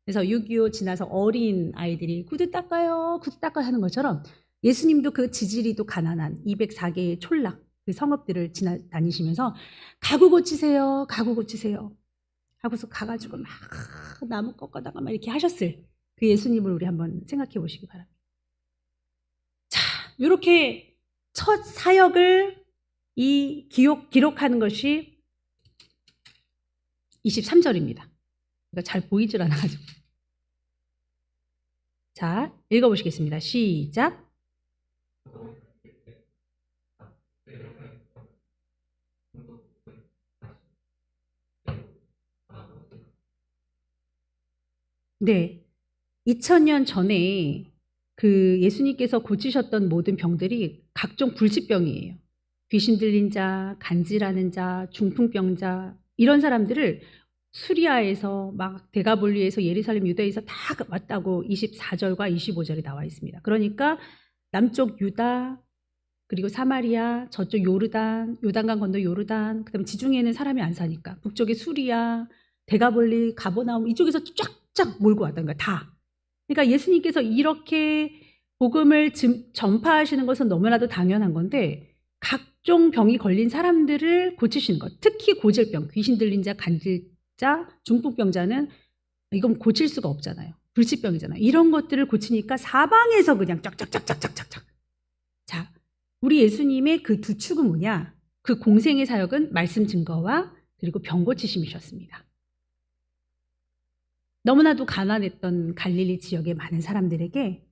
그래서 6.25 지나서 어린 아이들이 구두 닦아요 하는 것처럼 예수님도 그 지지리도 가난한 204개의 촌락, 그 성읍들을 지나다니시면서 가구 고치세요 하고서 가가지고 막 나무 꺾어다가 막 이렇게 하셨을 그 예수님을 우리 한번 생각해 보시기 바랍니다. 자, 이렇게 첫 사역을 기록하는 것이 23절입니다. 그러니까 잘 보이질 않아가지고. 자, 읽어보시겠습니다. 시작. 네, 2000년 전에 그 예수님께서 고치셨던 모든 병들이 각종 불치병이에요. 귀신 들린 자, 간질하는 자, 중풍병자 이런 사람들을 수리아에서 막 데가볼리에서 예루살렘 유대에서 다 왔다고 24절과 25절에 나와 있습니다. 그러니까 남쪽 유다 그리고 사마리아 저쪽 요단강 건너 요르단 그다음에 지중해는 사람이 안 사니까 북쪽에 수리아 데가볼리 가버나움 이쪽에서 쫙쫙 몰고 왔던 거야 다. 그러니까 예수님께서 이렇게 복음을 전파하시는 것은 너무나도 당연한 건데 각종 병이 걸린 사람들을 고치시는 것, 특히 고질병, 귀신 들린 자, 간질자, 중풍병자는 이건 고칠 수가 없잖아요. 불치병이잖아요. 이런 것들을 고치니까 사방에서 그냥 쫙쫙쫙쫙쫙쫙. 자, 우리 예수님의 그 두 축은 뭐냐? 그 공생의 사역은 말씀 증거와 그리고 병 고치심이셨습니다. 너무나도 가난했던 갈릴리 지역의 많은 사람들에게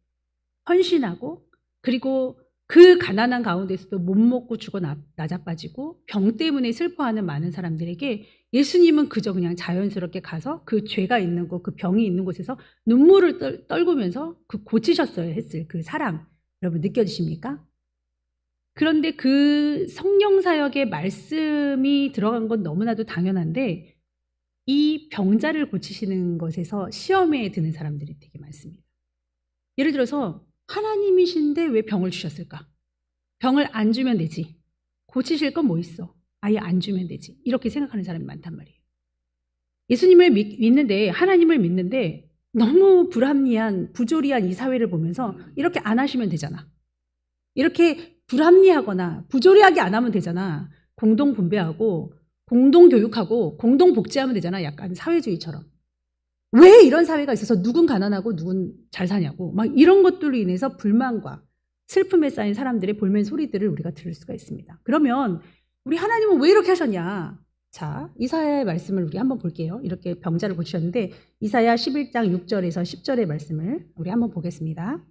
헌신하고 그리고 그 가난한 가운데서도 못 먹고 죽어 나자빠지고 병 때문에 슬퍼하는 많은 사람들에게 예수님은 그저 그냥 자연스럽게 가서 그 죄가 있는 곳, 그 병이 있는 곳에서 눈물을 떨구면서 그 고치셨어야 했을 그 사랑 여러분 느껴지십니까? 그런데 그 성령 사역의 말씀이 들어간 건 너무나도 당연한데 이 병자를 고치시는 것에서 시험에 드는 사람들이 되게 많습니다. 예를 들어서 하나님이신데 왜 병을 주셨을까? 병을 안 주면 되지. 고치실 건 뭐 있어? 아예 안 주면 되지. 이렇게 생각하는 사람이 많단 말이에요. 예수님을 믿는데 하나님을 믿는데 너무 불합리한 부조리한 이 사회를 보면서 이렇게 안 하시면 되잖아. 이렇게 불합리하거나 부조리하게 안 하면 되잖아. 공동 분배하고 공동 교육하고 공동 복지하면 되잖아. 약간 사회주의처럼. 왜 이런 사회가 있어서 누군 가난하고 누군 잘 사냐고 막 이런 것들로 인해서 불만과 슬픔에 쌓인 사람들의 볼멘 소리들을 우리가 들을 수가 있습니다. 그러면 우리 하나님은 왜 이렇게 하셨냐? 자, 이사야의 말씀을 우리 한번 볼게요. 이렇게 병자를 고치셨는데 이사야 11장 6절에서 10절의 말씀을 우리 한번 보겠습니다.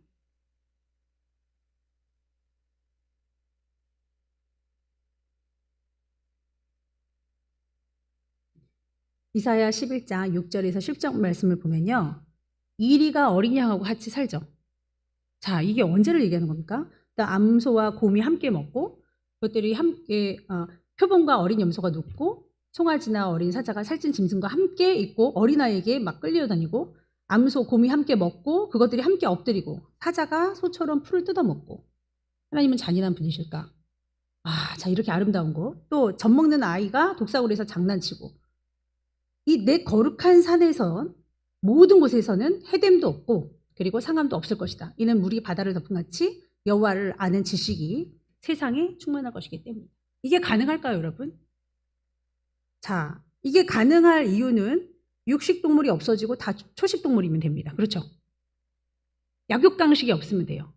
이사야 11장 6절에서 10절 말씀을 보면요. 이리가 어린 양하고 같이 살죠. 자, 이게 언제를 얘기하는 겁니까? 암소와 곰이 함께 먹고 그것들이 함께 표범과 어린 염소가 눕고 송아지나 어린 사자가 살찐 짐승과 함께 있고 어린아이에게 막 끌려다니고 암소, 곰이 함께 먹고 그것들이 함께 엎드리고 사자가 소처럼 풀을 뜯어먹고 하나님은 잔인한 분이실까? 자 이렇게 아름다운 거. 또 젖먹는 아이가 독사구리에서 장난치고 이 내 거룩한 산에선 모든 곳에서는 해됨도 없고 그리고 상함도 없을 것이다. 이는 물이 바다를 덮은 같이 여호와를 아는 지식이 세상에 충만할 것이기 때문에. 이게 가능할까요, 여러분? 자, 이게 가능할 이유는 육식동물이 없어지고 다 초식동물이면 됩니다. 그렇죠? 약육강식이 없으면 돼요.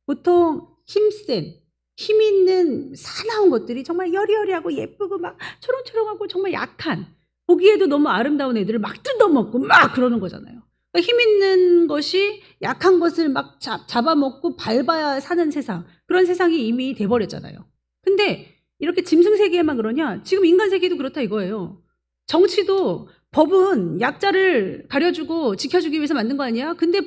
보통 힘 있는 사나운 것들이 정말 여리여리하고 예쁘고 막 초롱초롱하고 정말 약한, 보기에도 너무 아름다운 애들을 막 뜯어먹고 막 그러는 거잖아요. 그러니까 힘 있는 것이 약한 것을 막 잡아먹고 밟아야 사는 세상, 그런 세상이 이미 돼버렸잖아요. 근데 이렇게 짐승 세계에만 그러냐? 지금 인간 세계도 그렇다 이거예요. 정치도 법은 약자를 가려주고 지켜주기 위해서 만든 거 아니야? 근데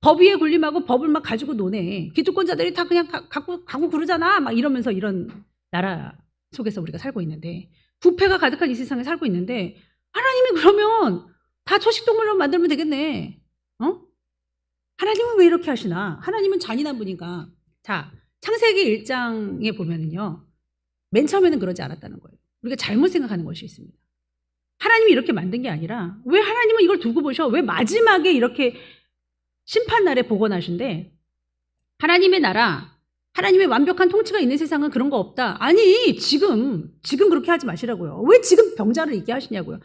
법 위에 군림하고 법을 막 가지고 노네. 기득권자들이 다 그냥 가고 그러잖아. 막 이러면서 이런 나라 속에서 우리가 살고 있는데, 부패가 가득한 이 세상에 살고 있는데, 하나님이 그러면 다 초식동물로 만들면 되겠네. 하나님은 왜 이렇게 하시나? 하나님은 잔인한 분이니까. 자, 창세기 1장에 보면은요, 맨 처음에는 그러지 않았다는 거예요. 우리가 잘못 생각하는 것이 있습니다. 하나님이 이렇게 만든 게 아니라, 왜 하나님은 이걸 두고 보셔? 왜 마지막에 이렇게 심판날에 복원하신데, 하나님의 나라, 하나님의 완벽한 통치가 있는 세상은 그런 거 없다. 아니, 지금 그렇게 하지 마시라고요. 왜 지금 병자를 있게 하시냐고요.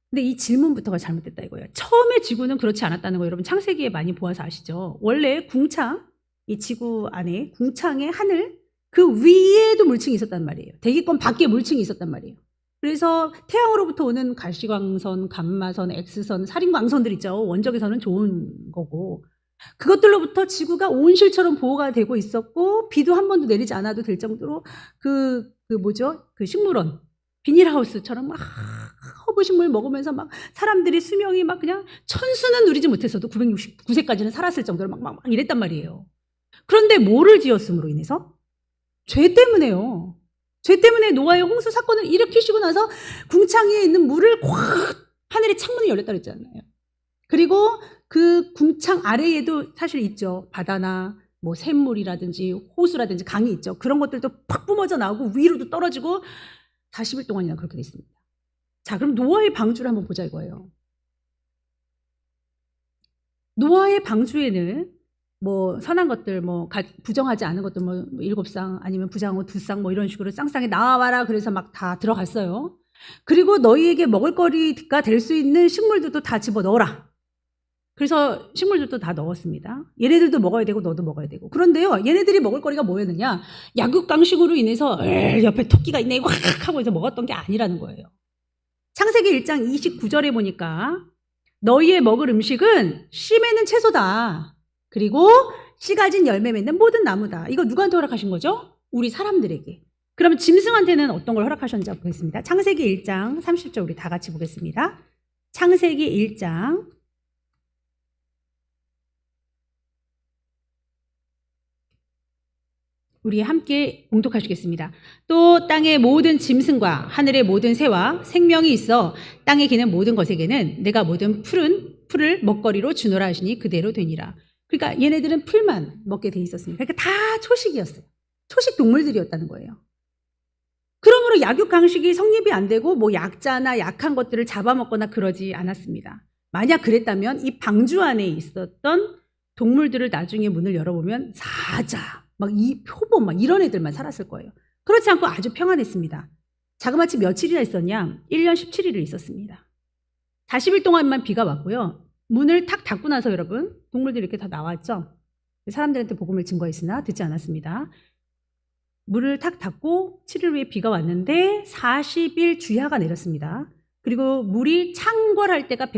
근데 이 질문부터가 잘못됐다 이거예요. 처음에 지구는 그렇지 않았다는 거 여러분 창세기에 많이 보아서 아시죠? 원래 궁창, 이 지구 안에 궁창의 하늘, 그 위에도 물층이 있었단 말이에요. 대기권 밖에 물층이 있었단 말이에요. 그래서 태양으로부터 오는 가시광선, 감마선, X선, 살인광선들 있죠. 원적에서는 좋은 거고, 그것들로부터 지구가 온실처럼 보호가 되고 있었고, 비도 한 번도 내리지 않아도 될 정도로 그 식물원, 비닐하우스처럼 막 허브식물 먹으면서 막 사람들이 수명이 막 그냥 천수는 누리지 못했어도 969세까지는 살았을 정도로 막 이랬단 말이에요. 그런데 뭐를 지었음으로 인해서? 죄 때문에요. 죄 때문에 노아의 홍수 사건을 일으키시고 나서 궁창 위에 있는 물을 확 하늘의 창문이 열렸다 그랬잖아요. 그리고 그 궁창 아래에도 사실 있죠. 바다나 뭐 샘물이라든지 호수라든지 강이 있죠. 그런 것들도 팍 뿜어져 나오고 위로도 떨어지고 40일 동안이나 그렇게 됐습니다. 자, 그럼 노아의 방주를 한번 보자 이거예요. 노아의 방주에는 뭐 선한 것들, 뭐 부정하지 않은 것들, 뭐 7쌍 아니면 부정하고 2쌍 뭐 이런 식으로 쌍쌍이 나와라 그래서 막 다 들어갔어요. 그리고 너희에게 먹을거리가 될 수 있는 식물들도 다 집어 넣어라. 그래서 식물들도 다 넣었습니다. 얘네들도 먹어야 되고 너도 먹어야 되고. 그런데요, 얘네들이 먹을 거리가 뭐였느냐? 약육강식으로 인해서 옆에 토끼가 있네 확 하고 해서 먹었던 게 아니라는 거예요. 창세기 1장 29절에 보니까 너희의 먹을 음식은 씨 맺는 채소다. 그리고 씨 가진 열매 맺는 모든 나무다. 이거 누구한테 허락하신 거죠? 우리 사람들에게. 그러면 짐승한테는 어떤 걸 허락하셨는지 보겠습니다. 창세기 1장 30절 우리 다 같이 보겠습니다. 창세기 1장 우리 함께 봉독하시겠습니다. 또 땅의 모든 짐승과 하늘의 모든 새와 생명이 있어 땅에 기는 모든 것에게는 내가 모든 풀을 먹거리로 주노라 하시니 그대로 되니라. 그러니까 얘네들은 풀만 먹게 돼 있었습니다. 그러니까 다 초식이었어요. 초식 동물들이었다는 거예요. 그러므로 약육강식이 성립이 안 되고 뭐 약자나 약한 것들을 잡아먹거나 그러지 않았습니다. 만약 그랬다면 이 방주 안에 있었던 동물들을 나중에 문을 열어보면 사자, 막 이 표범 막 이런 애들만 살았을 거예요. 그렇지 않고 아주 평안했습니다. 자그마치 며칠이나 있었냐? 1년 17일을 있었습니다. 40일 동안만 비가 왔고요. 문을 탁 닫고 나서 여러분 동물들이 이렇게 다 나왔죠. 사람들한테 복음을 증거했으나 듣지 않았습니다. 문을 탁 닫고 7일 후에 비가 왔는데 40일 주야가 내렸습니다. 그리고 물이 창궐할 때가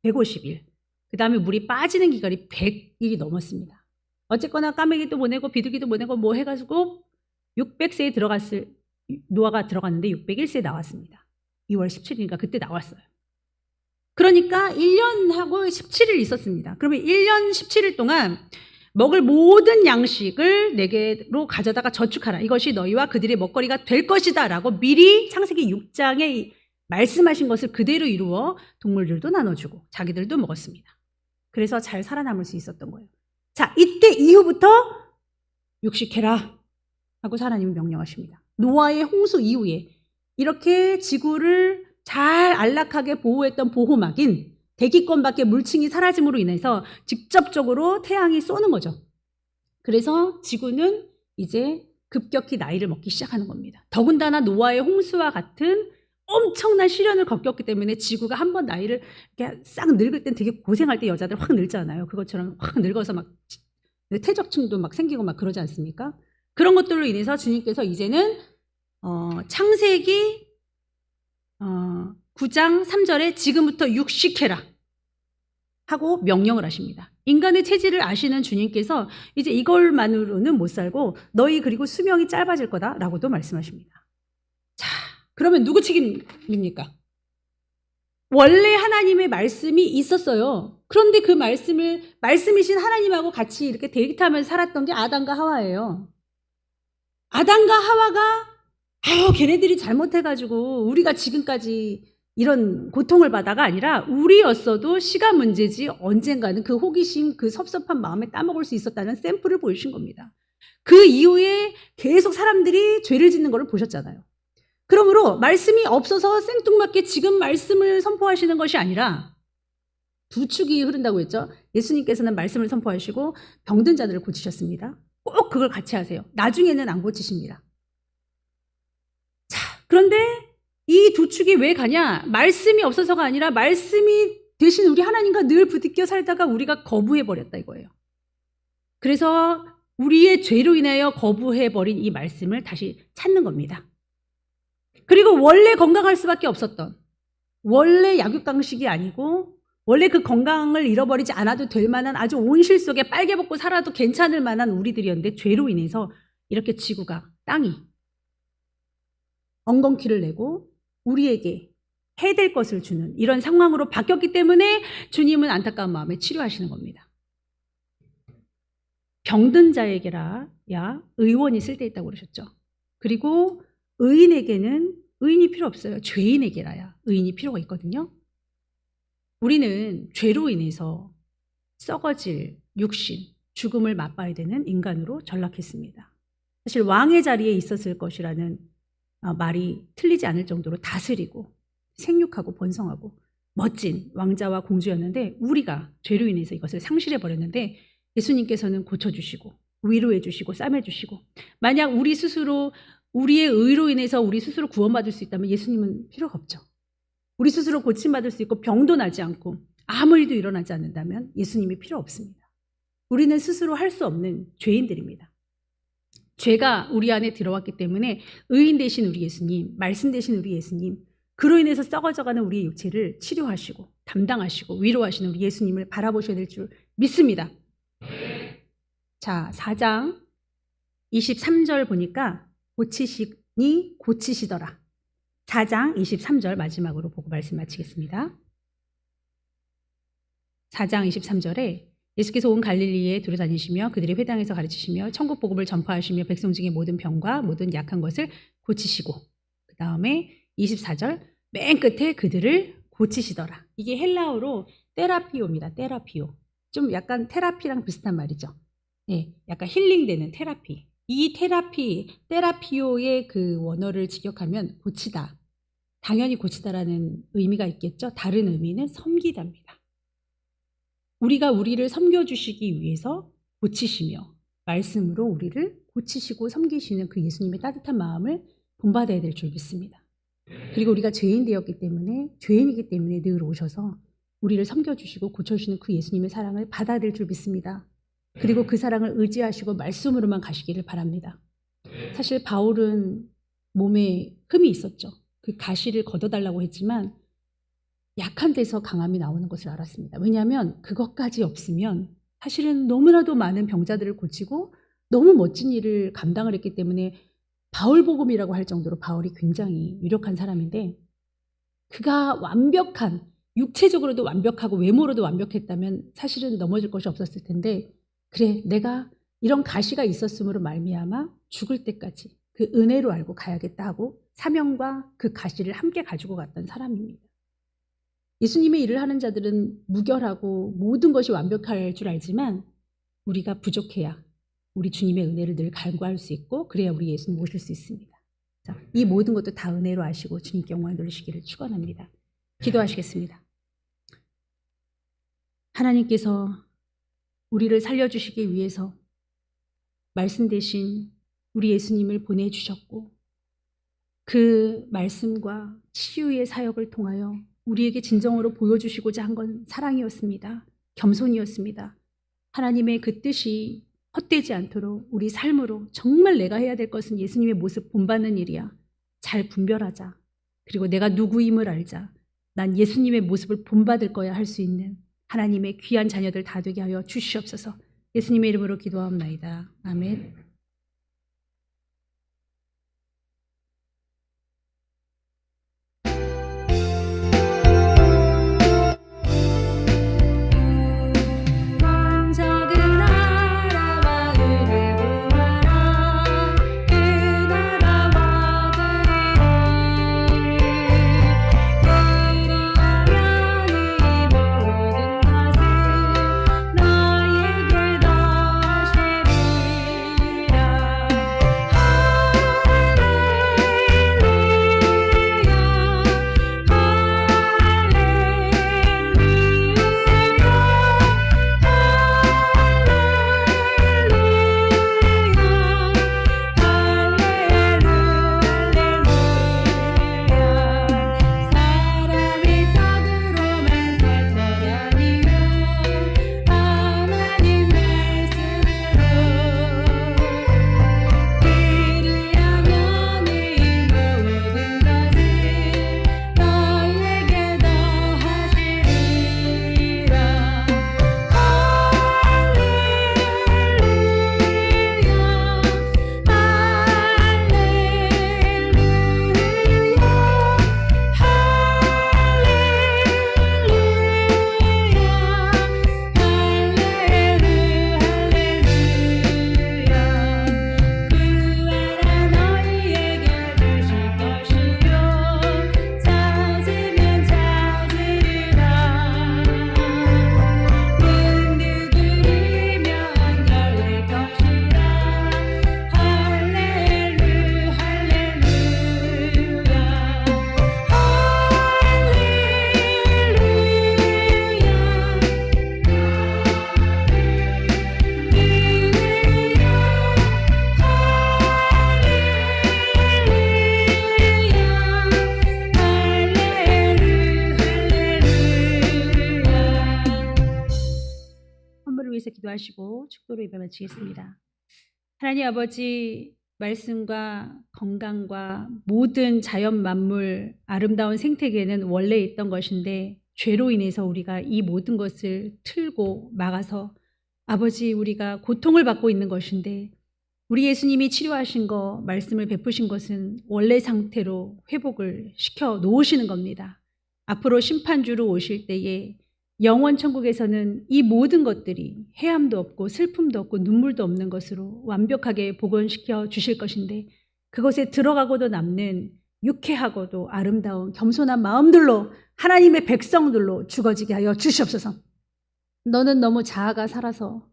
150일. 그 다음에 물이 빠지는 기간이 100일이 넘었습니다. 어쨌거나 까마귀도 보내고 비둘기도 보내고 뭐 해가지고 600세에 노아가 들어갔는데 601세에 나왔습니다. 2월 17일이니까 그때 나왔어요. 그러니까 1년하고 17일 있었습니다. 그러면 1년 17일 동안 먹을 모든 양식을 내게로 가져다가 저축하라. 이것이 너희와 그들의 먹거리가 될 것이다 라고 미리 창세기 6장에 말씀하신 것을 그대로 이루어 동물들도 나눠주고 자기들도 먹었습니다. 그래서 잘 살아남을 수 있었던 거예요. 자, 이때 이후부터 육식해라 하고 하나님은 명령하십니다. 노아의 홍수 이후에 이렇게 지구를 잘 안락하게 보호했던 보호막인 대기권 밖에 물층이 사라짐으로 인해서 직접적으로 태양이 쏘는 거죠. 그래서 지구는 이제 급격히 나이를 먹기 시작하는 겁니다. 더군다나 노아의 홍수와 같은 엄청난 시련을 겪었기 때문에 지구가 한번 나이를 이렇게 싹 늙을 땐 되게 고생할 때 여자들 확 늙잖아요. 그것처럼 확 늙어서 막 퇴적층도 막 생기고 막 그러지 않습니까? 그런 것들로 인해서 주님께서 이제는 창세기 9장 3절에 지금부터 육식해라 하고 명령을 하십니다. 인간의 체질을 아시는 주님께서 이제 이걸만으로는 못 살고 너희 그리고 수명이 짧아질 거다라고도 말씀하십니다. 자, 그러면 누구 책임입니까? 원래 하나님의 말씀이 있었어요. 그런데 그 말씀이신 하나님하고 같이 이렇게 데이트하면서 살았던 게 아담과 하와예요. 아담과 하와가 걔네들이 잘못해가지고 우리가 지금까지 이런 고통을 받아가 아니라 우리였어도 시간 문제지 언젠가는 그 호기심, 그 섭섭한 마음에 따먹을 수 있었다는 샘플을 보여주신 겁니다. 그 이후에 계속 사람들이 죄를 짓는 것을 보셨잖아요. 그러므로 말씀이 없어서 생뚱맞게 지금 말씀을 선포하시는 것이 아니라 두 축이 흐른다고 했죠. 예수님께서는 말씀을 선포하시고 병든 자들을 고치셨습니다. 꼭 그걸 같이 하세요. 나중에는 안 고치십니다. 자, 그런데 이 두 축이 왜 가냐? 말씀이 없어서가 아니라 말씀이 대신 우리 하나님과 늘 부딪혀 살다가 우리가 거부해버렸다 이거예요. 그래서 우리의 죄로 인하여 거부해버린 이 말씀을 다시 찾는 겁니다. 그리고 원래 건강할 수밖에 없었던, 원래 약육강식이 아니고 원래 그 건강을 잃어버리지 않아도 될 만한 아주 온실 속에 빨개 벗고 살아도 괜찮을 만한 우리들이었는데 죄로 인해서 이렇게 지구가, 땅이 엉겅퀴를 내고 우리에게 해될 것을 주는 이런 상황으로 바뀌었기 때문에 주님은 안타까운 마음에 치료하시는 겁니다. 병든 자에게라 야 의원이 쓸데있다고 그러셨죠. 그리고 의인에게는 의인이 필요 없어요. 죄인에게라야 의인이 필요가 있거든요. 우리는 죄로 인해서 썩어질 육신, 죽음을 맛봐야 되는 인간으로 전락했습니다. 사실 왕의 자리에 있었을 것이라는 말이 틀리지 않을 정도로 다스리고 생육하고 번성하고 멋진 왕자와 공주였는데 우리가 죄로 인해서 이것을 상실해버렸는데 예수님께서는 고쳐주시고 위로해주시고 싸매주시고 만약 우리 스스로 우리의 의로 인해서 우리 스스로 구원받을 수 있다면 예수님은 필요가 없죠. 우리 스스로 고침받을 수 있고 병도 나지 않고 아무 일도 일어나지 않는다면 예수님이 필요 없습니다. 우리는 스스로 할 수 없는 죄인들입니다. 죄가 우리 안에 들어왔기 때문에 의인 되신 우리 예수님, 말씀 되신 우리 예수님, 그로 인해서 썩어져가는 우리의 육체를 치료하시고 담당하시고 위로하시는 우리 예수님을 바라보셔야 될 줄 믿습니다. 자, 4장 23절 보니까 고치시니 고치시더라. 4장 23절 마지막으로 보고 말씀 마치겠습니다. 4장 23절에 예수께서 온 갈릴리에 두루다니시며 그들의 회당에서 가르치시며 천국 복음을 전파하시며 백성 중에 모든 병과 모든 약한 것을 고치시고 그 다음에 24절 맨 끝에 그들을 고치시더라. 이게 헬라어로 테라피오입니다. 테라피오. 좀 약간 테라피랑 비슷한 말이죠. 네, 약간 힐링되는 테라피. 이 테라피오의 그 원어를 직역하면 고치다. 당연히 고치다라는 의미가 있겠죠. 다른 의미는 섬기다입니다. 우리가 우리를 섬겨주시기 위해서 고치시며 말씀으로 우리를 고치시고 섬기시는 그 예수님의 따뜻한 마음을 본받아야 될 줄 믿습니다. 그리고 우리가 죄인 되었기 때문에 죄인이기 때문에 늘 오셔서 우리를 섬겨주시고 고쳐주시는 그 예수님의 사랑을 받아야 될 줄 믿습니다. 그리고 그 사랑을 의지하시고 말씀으로만 가시기를 바랍니다. 사실 바울은 몸에 흠이 있었죠. 그 가시를 걷어달라고 했지만 약한 데서 강함이 나오는 것을 알았습니다. 왜냐하면 그것까지 없으면 사실은 너무나도 많은 병자들을 고치고 너무 멋진 일을 감당을 했기 때문에 바울복음이라고 할 정도로 바울이 굉장히 유력한 사람인데 그가 완벽한 육체적으로도 완벽하고 외모로도 완벽했다면 사실은 넘어질 것이 없었을 텐데 그래 내가 이런 가시가 있었음으로 말미암아 죽을 때까지 그 은혜로 알고 가야겠다 하고 사명과 그 가시를 함께 가지고 갔던 사람입니다. 예수님의 일을 하는 자들은 무결하고 모든 것이 완벽할 줄 알지만 우리가 부족해야 우리 주님의 은혜를 늘 간구할 수 있고 그래야 우리 예수님 모실 수 있습니다. 자, 이 모든 것도 다 은혜로 아시고 주님께 영광을 돌리시기를 축원합니다. 기도하시겠습니다. 하나님께서 우리를 살려주시기 위해서 말씀 대신 우리 예수님을 보내주셨고 그 말씀과 치유의 사역을 통하여 우리에게 진정으로 보여주시고자 한 건 사랑이었습니다. 겸손이었습니다. 하나님의 그 뜻이 헛되지 않도록 우리 삶으로 정말 내가 해야 될 것은 예수님의 모습 본받는 일이야. 잘 분별하자. 그리고 내가 누구임을 알자. 난 예수님의 모습을 본받을 거야 할 수 있는 하나님의 귀한 자녀들 다 되게 하여 주시옵소서. 예수님의 이름으로 기도하옵나이다. 아멘. 위해서 기도하시고 축도로 예배 마치겠습니다. 하나님 아버지, 말씀과 건강과 모든 자연 만물, 아름다운 생태계는 원래 있던 것인데 죄로 인해서 우리가 이 모든 것을 틀고 막아서 아버지, 우리가 고통을 받고 있는 것인데 우리 예수님이 치료하신 거, 말씀을 베푸신 것은 원래 상태로 회복을 시켜 놓으시는 겁니다. 앞으로 심판주로 오실 때에 영원 천국에서는 이 모든 것들이 해함도 없고 슬픔도 없고 눈물도 없는 것으로 완벽하게 복원시켜 주실 것인데 그것에 들어가고도 남는 유쾌하고도 아름다운 겸손한 마음들로 하나님의 백성들로 죽어지게 하여 주시옵소서. 너는 너무 자아가 살아서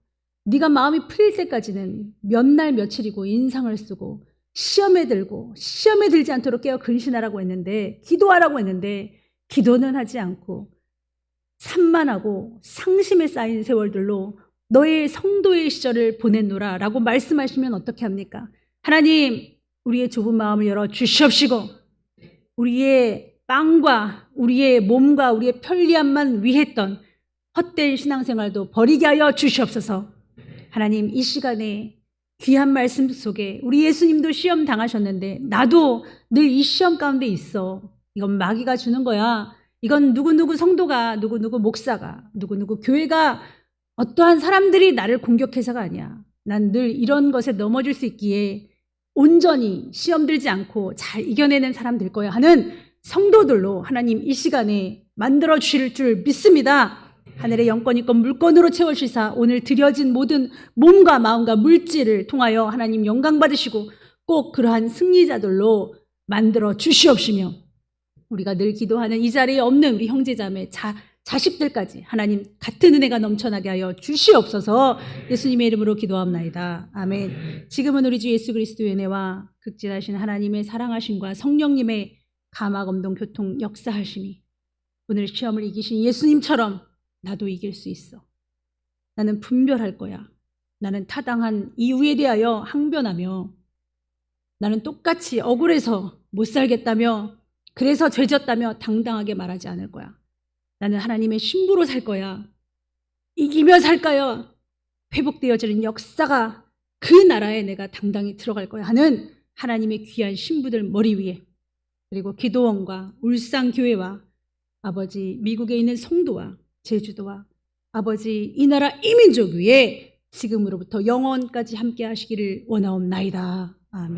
네가 마음이 풀릴 때까지는 몇 날 며칠이고 인상을 쓰고 시험에 들지 않도록 깨어 근신하라고 했는데, 기도하라고 했는데 기도는 하지 않고 산만하고 상심에 쌓인 세월들로 너의 성도의 시절을 보냈노라 라고 말씀하시면 어떻게 합니까? 하나님, 우리의 좁은 마음을 열어 주시옵시고 우리의 빵과 우리의 몸과 우리의 편리함만 위했던 헛된 신앙생활도 버리게 하여 주시옵소서. 하나님, 이 시간에 귀한 말씀 속에 우리 예수님도 시험 당하셨는데 나도 늘 이 시험 가운데 있어. 이건 마귀가 주는 거야. 이건 누구누구 성도가, 누구누구 목사가, 누구누구 교회가, 어떠한 사람들이 나를 공격해서가 아니야. 난 늘 이런 것에 넘어질 수 있기에 온전히 시험 들지 않고 잘 이겨내는 사람 될 거야 하는 성도들로 하나님 이 시간에 만들어 주실 줄 믿습니다. 하늘의 영권이권 물권으로 채워주시사 오늘 드려진 모든 몸과 마음과 물질을 통하여 하나님 영광 받으시고 꼭 그러한 승리자들로 만들어 주시옵시며 우리가 늘 기도하는 이 자리에 없는 우리 형제자매 자식들까지 하나님 같은 은혜가 넘쳐나게 하여 주시옵소서. 예수님의 이름으로 기도합나이다. 아멘. 지금은 우리 주 예수 그리스도의 은혜와 극진하신 하나님의 사랑하심과 성령님의 감화검동 교통 역사하심이 오늘 시험을 이기신 예수님처럼 나도 이길 수 있어. 나는 분별할 거야. 나는 타당한 이유에 대하여 항변하며 나는 똑같이 억울해서 못 살겠다며 그래서 죄졌다며 당당하게 말하지 않을 거야. 나는 하나님의 신부로 살 거야. 이기며 살 거야. 회복되어지는 역사가 그 나라에 내가 당당히 들어갈 거야 하는 하나님의 귀한 신부들 머리 위에, 그리고 기도원과 울산교회와 아버지 미국에 있는 성도와 제주도와 아버지 이 나라 이민족 위에 지금으로부터 영원까지 함께 하시기를 원하옵나이다. 아멘.